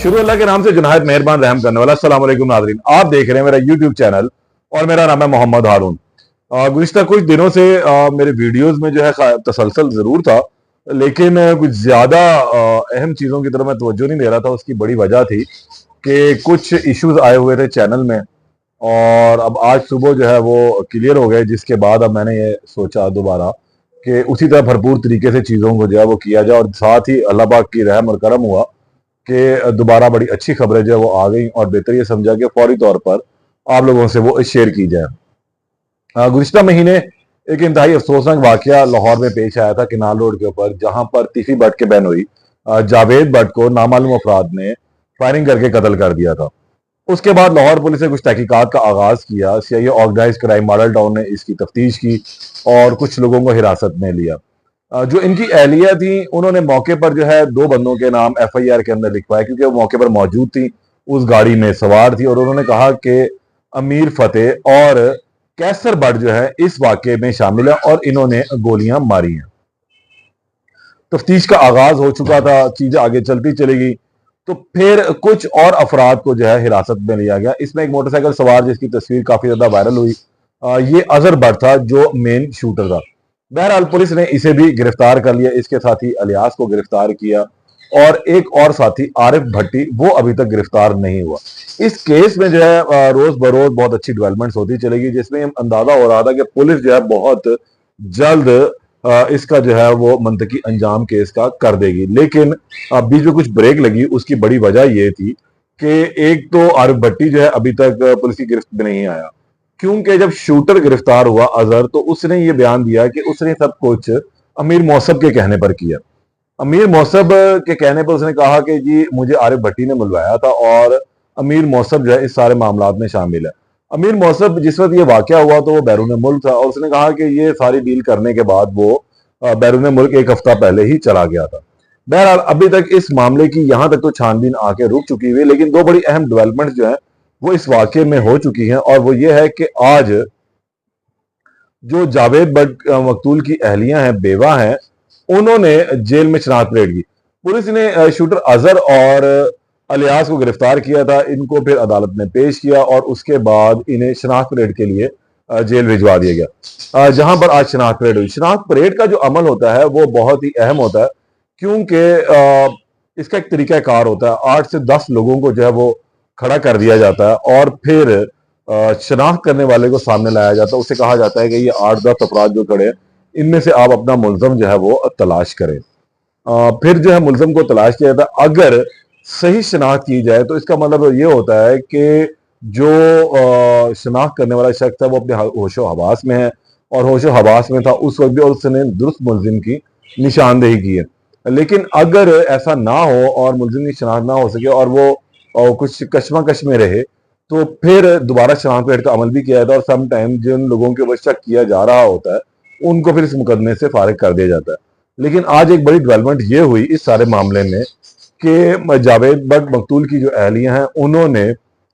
शुरू अल्लाह के नाम से जो नहायत मेहरबान रहम करने वाला। अस्सलाम वालेकुम नाज़रीन, आप देख रहे हैं मेरा यूट्यूब चैनल और मेरा नाम है मोहम्मद हारून। गुज़िश्ता कुछ दिनों से मेरे वीडियोस में जो है तसलसल ज़रूर था, लेकिन कुछ ज़्यादा अहम चीज़ों की तरफ मैं तवज्जो नहीं दे रहा था। उसकी बड़ी वजह थी कि कुछ इश्यूज आए हुए थे चैनल में, और अब आज सुबह जो है वो क्लियर हो गए, जिसके बाद अब मैंने ये सोचा दोबारा कि उसी तरह भरपूर तरीके से चीज़ों को जो है वो किया जाए, और साथ ही अल्लाह पाक की रहम और करम हुआ कि दोबारा बड़ी अच्छी खबरें जो है वो आ गई, और बेहतर ये समझा कि फौरी तौर पर आप लोगों से वो शेयर की जाए। गुज़िश्ता महीने एक इंतहाई अफसोसनाक वाकया लाहौर में पेश आया था, किनाल रोड के ऊपर, जहां पर तीफी भट्ट के बहनोई जावेद भट्ट को नामालूम अफराद ने फायरिंग करके कत्ल कर दिया था। उसके बाद लाहौर पुलिस ने कुछ तहकीकात का आगाज किया। CIA organise crime Model Town ने इसकी तफ्तीश की और कुछ लोगों को हिरासत में लिया। जो इनकी एहलिया थी, उन्होंने मौके पर जो है दो बंदों के नाम एफआईआर के अंदर लिखवाए, क्योंकि वो मौके पर मौजूद थी, उस गाड़ी में सवार थी, और उन्होंने कहा कि अमीर फतेह और कैसर भट्ट जो है इस वाकये में शामिल है और इन्होंने गोलियां मारी हैं। तफ्तीश का आगाज हो चुका था, चीजें आगे चलती चली गई, तो फिर कुछ और अफराद को जो है हिरासत में लिया गया। इसमें एक मोटरसाइकिल सवार जिसकी तस्वीर काफी ज्यादा वायरल हुई, ये अजहर भट्ट था जो मेन शूटर था। बहरहाल पुलिस ने इसे भी गिरफ्तार कर लिया, इसके साथी अलियास को गिरफ्तार किया, और एक और साथी आरिफ भट्टी वो अभी तक गिरफ्तार नहीं हुआ। इस केस में जो है रोज बरोज बहुत अच्छी डेवलपमेंट्स होती चलेगी, जिसमें अंदाजा हो रहा था कि पुलिस जो है बहुत जल्द इसका जो है वो मंतकी अंजाम केस का कर देगी। लेकिन बीच में कुछ ब्रेक लगी, उसकी बड़ी वजह यह थी कि एक तो आरिफ भट्टी जो है अभी तक पुलिस की गिरफ्त में नहीं आया, क्योंकि जब शूटर गिरफ्तार हुआ अजहर, तो उसने ये बयान दिया कि उसने सब कुछ अमीर मौसब के कहने पर किया। अमीर मौसब के कहने पर उसने कहा कि जी मुझे आरिफ भट्टी ने बुलवाया था और अमीर मौसब जो है इस सारे मामलात में शामिल है। अमीर मौसब जिस वक्त ये वाकया हुआ तो वो बैरून मुल्क था, और उसने कहा कि ये सारी डील करने के बाद वो बैरून मुल्क एक हफ्ता पहले ही चला गया था। बहरहाल अभी तक इस मामले की यहां तक तो छानबीन आके रुक चुकी हुई है, लेकिन दो बड़ी अहम डेवलपमेंट्स जो है वो इस वाकये में हो चुकी हैं, और वो ये है कि आज जो जावेद भट्ट मकतूल की अहलियां हैं, बेवा हैं, उन्होंने जेल में शनाख्त परेड की। पुलिस ने शूटर अजहर और अलियास को गिरफ्तार किया था, इनको फिर अदालत में पेश किया, और उसके बाद इन्हें शनाख्त परेड के लिए जेल भिजवा दिया गया, जहां पर आज शनाख्त परेड हुई। शनाख्त परेड का जो अमल होता है वो बहुत ही अहम होता है, क्योंकि इसका एक तरीका कार होता है। 8 से 10 लोगों को जो है वो खड़ा कर दिया जाता है, और फिर शनाख्त करने वाले को सामने लाया जाता है। उसे कहा जाता है कि ये 8-10 अफराद जो खड़े हैं, इनमें से आप अपना मुल्ज़म जो है वो तलाश करें। फिर जो है मुल्ज़म को तलाश किया जाता है। अगर सही शनाख्त की जाए तो इसका मतलब ये होता है कि जो शनाख्त करने वाला शख्स है वो अपने होशो हवास में है, और होशो हवास में था उस वक्त भी, और उसने दुरुस्त मुल्ज़िम की निशानदेही की है। लेकिन अगर ऐसा ना हो और मुल्ज़िम की शनाख्त ना हो सके, और वो कुछ कशमकश में रहे, तो फिर दोबारा शनाख्त परेड का अमल भी किया जाता है, और सम टाइम जिन लोगों के ऊपर शक किया जा रहा होता है उनको फिर इस मुकदमे से फारिग कर दिया जाता है। लेकिन आज एक बड़ी डेवलपमेंट ये हुई इस सारे मामले में कि जावेद भट्ट मकतूल की जो अहलियां हैं, उन्होंने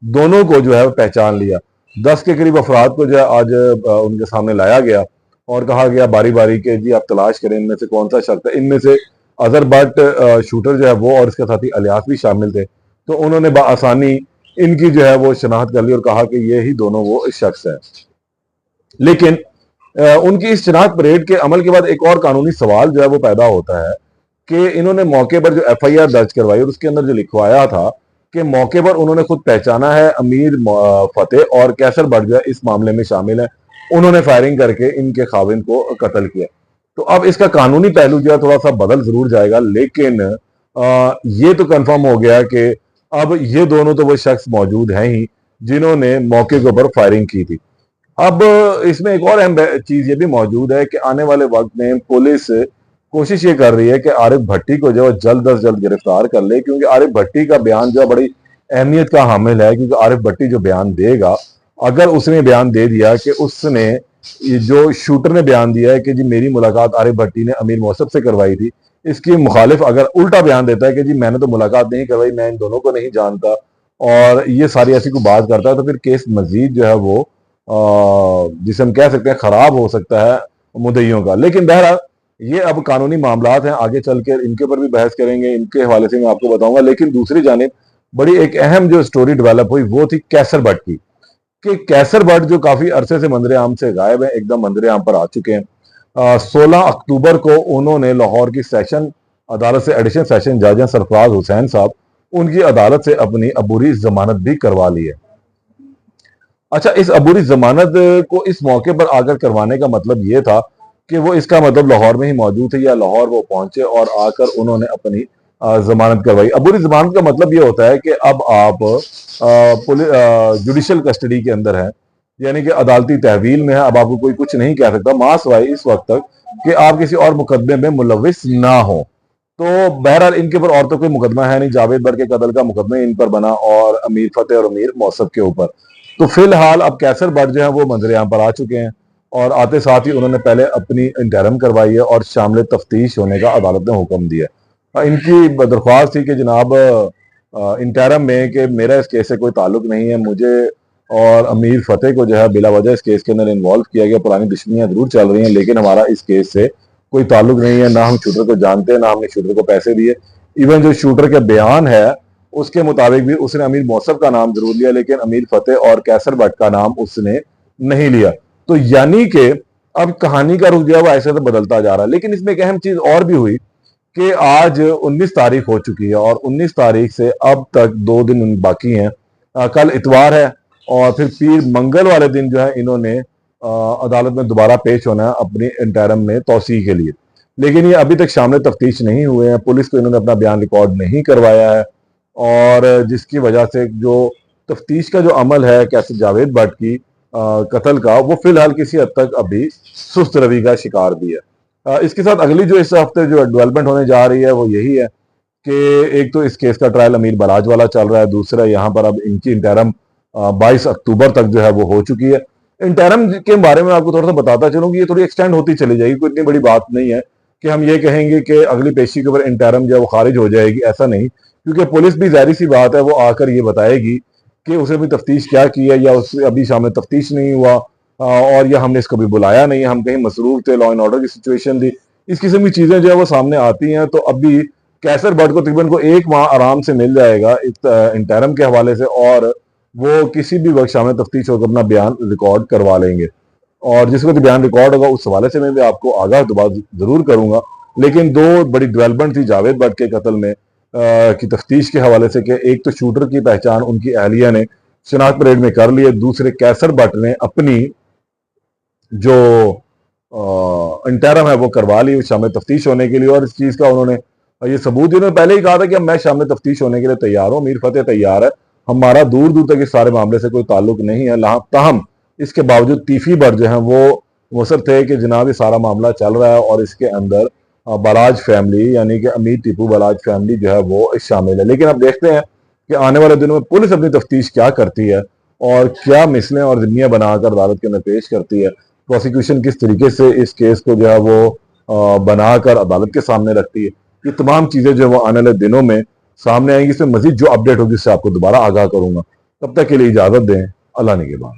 दोनों को जो है पहचान लिया। 10 के करीब अफराद को जो है आज उनके सामने लाया गया, और कहा गया बारी बारी के जी आप तलाश करें इनमें से कौन सा शख्स है। इनमें से अजहर भट्ट शूटर जो है वो और इसके साथी अलियास भी शामिल थे, तो उन्होंने बआसानी इनकी जो है वो शनाख्त कर ली और कहा कि ये ही दोनों वो शख्स है। लेकिन उनकी इस शनाख्त परेड के अमल के बाद एक और कानूनी सवाल जो है वो पैदा होता है कि इन्होंने मौके पर जो एफआईआर दर्ज करवाई और उसके अंदर जो लिखवाया था कि मौके पर उन्होंने खुद पहचाना है अमीर फतेह और कैसर भट्ट जो है इस मामले में शामिल है, उन्होंने फायरिंग करके इनके खाविंद को कत्ल किया। तो अब इसका कानूनी पहलू जो है थोड़ा सा बदल जरूर जाएगा, लेकिन ये तो कंफर्म हो गया कि अब ये दोनों तो वो शख्स मौजूद हैं ही जिन्होंने मौके के ऊपर फायरिंग की थी। अब इसमें एक और अहम चीज ये भी मौजूद है कि आने वाले वक्त में पुलिस कोशिश ये कर रही है कि आरिफ भट्टी को जो है जल्द अज जल्द गिरफ्तार कर ले, क्योंकि आरिफ भट्टी का बयान जो है बड़ी अहमियत का हामिल है। क्योंकि आरिफ भट्टी जो बयान देगा, अगर उसने बयान दे दिया कि उसने जो शूटर ने बयान दिया है कि जी मेरी मुलाकात आरिफ भट्टी ने अमीर मौसब से करवाई थी, इसकी मुखालिफ अगर उल्टा बयान देता है कि जी मैंने तो मुलाकात नहीं करवाई, मैं इन दोनों को नहीं जानता, और ये सारी ऐसी को बात करता है, तो फिर केस मजीद जो है वो जिसे हम कह सकते हैं खराब हो सकता है मुद्दइयों का। लेकिन बहरहाल ये अब कानूनी मामलात हैं, आगे चल कर इनके ऊपर भी बहस करेंगे, इनके हवाले से मैं आपको बताऊंगा। लेकिन दूसरी जानिब बड़ी एक अहम जो स्टोरी डेवलप हुई वो थी कैसर भट्ट की, कि कैसर भट्ट जो काफी अरसे से मंजर आम से गायब है, एकदम मंजर आम पर आ चुके हैं। 16 अक्टूबर को उन्होंने लाहौर की सेशन अदालत से एडिशनल सेशन जज हैं सरफराज हुसैन साहब, उनकी अदालत से अपनी अबूरी जमानत भी करवा ली है। अच्छा, इस अबूरी जमानत को इस मौके पर आकर करवाने का मतलब ये था कि वो इसका मतलब लाहौर में ही मौजूद थे या लाहौर वो पहुंचे और आकर उन्होंने अपनी जमानत करवाई। अबूरी जमानत का मतलब ये होता है कि अब आप जुडिशल कस्टडी के अंदर हैं, यानी कि अदालती तहवील में है। अब आपको कोई कुछ नहीं कह सकता मासवाई इस वक्त तक कि आप किसी और मुकदमे में मुलविस ना हो। तो बहरहाल इनके ऊपर और तो कोई मुकदमा है नहीं, जावेद भट्ट के कत्ल का मुकदमा इन पर बना और अमीर फतेह और अमीर मौसफ के ऊपर। तो फिलहाल अब कैसर भट्ट जो है वो मंजर यहाँ पर आ चुके हैं और आते साथ ही उन्होंने पहले अपनी इंटरम करवाई है और शामिल तफ्तीश होने का अदालत ने हुक्म दिया। इनकी दरख्वास्त थी कि जनाब इंटरम में कि मेरा इस केस से कोई ताल्लुक नहीं है, मुझे और अमीर फतेह को जो है बिला वजह इस केस के अंदर इन्वॉल्व किया गया। पुरानी दुश्मनियां जरूर चल रही हैं लेकिन हमारा इस केस से कोई ताल्लुक नहीं है, ना हम शूटर को जानते हैं, ना हमने शूटर को पैसे दिए। इवन जो शूटर के बयान है उसके मुताबिक भी उसने अमीर मौसफ का नाम जरूर लिया लेकिन अमीर फतेह और कैसर भट्ट का नाम उसने नहीं लिया। तो यानी कि अब कहानी का रुख जो है वो ऐसे तो बदलता जा रहा है। लेकिन इसमें एक अहम चीज और भी हुई कि आज 19 तारीख हो चुकी है और 19 तारीख से अब तक 2 दिन बाकी हैं। कल इतवार है और फिर पीर मंगल वाले दिन जो है इन्होंने अदालत में दोबारा पेश होना है अपनी इंटरम में तौसीह के लिए। लेकिन ये अभी तक शामिल तफ्तीश नहीं हुए हैं, पुलिस को इन्होंने अपना बयान रिकॉर्ड नहीं करवाया है और जिसकी वजह से जो तफ्तीश का जो अमल है कैसे जावेद भट्ट की कत्ल का वो फिलहाल किसी हद तक अभी सुस्त रवि का शिकार भी है। इसके साथ अगली जो इस हफ्ते जो डेवलपमेंट होने जा रही है वो यही है कि एक तो इस केस का ट्रायल अमीर बराज वाला चल रहा है, दूसरा यहाँ पर अब इनकी इंटरम 22 अक्टूबर तक जो है वो हो चुकी है। इंटरम के बारे में आपको थोड़ा सा बताता चलूँ कि ये थोड़ी एक्सटेंड होती चली जाएगी, कोई इतनी बड़ी बात नहीं है कि हम ये कहेंगे कि अगली पेशी के ऊपर इंटरम जो है वो खारिज हो जाएगी, ऐसा नहीं। क्योंकि पुलिस भी जाहिर सी बात है वो आकर ये बताएगी कि उसे भी तफ्तीश क्या की है या उससे अभी शामिल तफ्तीश नहीं हुआ और या हमने इसको भी बुलाया नहीं, हम कहीं मसरूफ थे, लॉ एंड ऑर्डर की सिचुएशन थी, इस किस्म की चीजें जो है वो सामने आती हैं। तो अभी कैसर भट्ट को तकरीबन को 1 माह आराम से मिल जाएगा इंटरम के हवाले से और वो किसी भी वक्त शामिल तफ्तीश होकर अपना बयान रिकॉर्ड करवा लेंगे और जिस वक्त बयान रिकॉर्ड होगा उस हवाले से मैं भी आपको आगाह दोबारा जरूर करूंगा। लेकिन 2 बड़ी डेवलपमेंट थी जावेद भट्ट के कत्ल में की तफ्तीश के हवाले से कि एक तो शूटर की पहचान उनकी अहलिया ने शनाख्त परेड में कर ली है, दूसरे कैसर भट्ट ने अपनी जो इंटरम है वो करवा ली शामिल तफ्तीश होने के लिए और इस चीज का उन्होंने ये सबूत उन्होंने पहले ही कहा था कि मैं शामिल तफ्तीश होने के लिए तैयार हूं, मीर फतेह तैयार है, हमारा दूर दूर तक इस सारे मामले से कोई ताल्लुक नहीं है। ताहम इसके बावजूद तीफी भट्ट जो है वो मुसर थे कि जनाब ये सारा मामला चल रहा है और इसके अंदर बलाज फैमिली यानी कि अमीर टीपू बलाज फैमिली जो है वो शामिल है। लेकिन अब देखते हैं कि आने वाले दिनों में पुलिस अपनी तफ्तीश क्या करती है और क्या मिसलें और जिम्मियां बनाकर अदालत के अंदर पेश करती है, प्रोसिक्यूशन किस तरीके से इस केस को जो है वो बनाकर अदालत के सामने रखती है। ये तमाम चीजें जो है वो आने वाले दिनों में सामने आएंगी। इसमें मजीद जो अपडेट होगी उससे आपको दोबारा आगाह करूंगा। तब तक के लिए इजाजत दें, अल्लाह ने के बाद।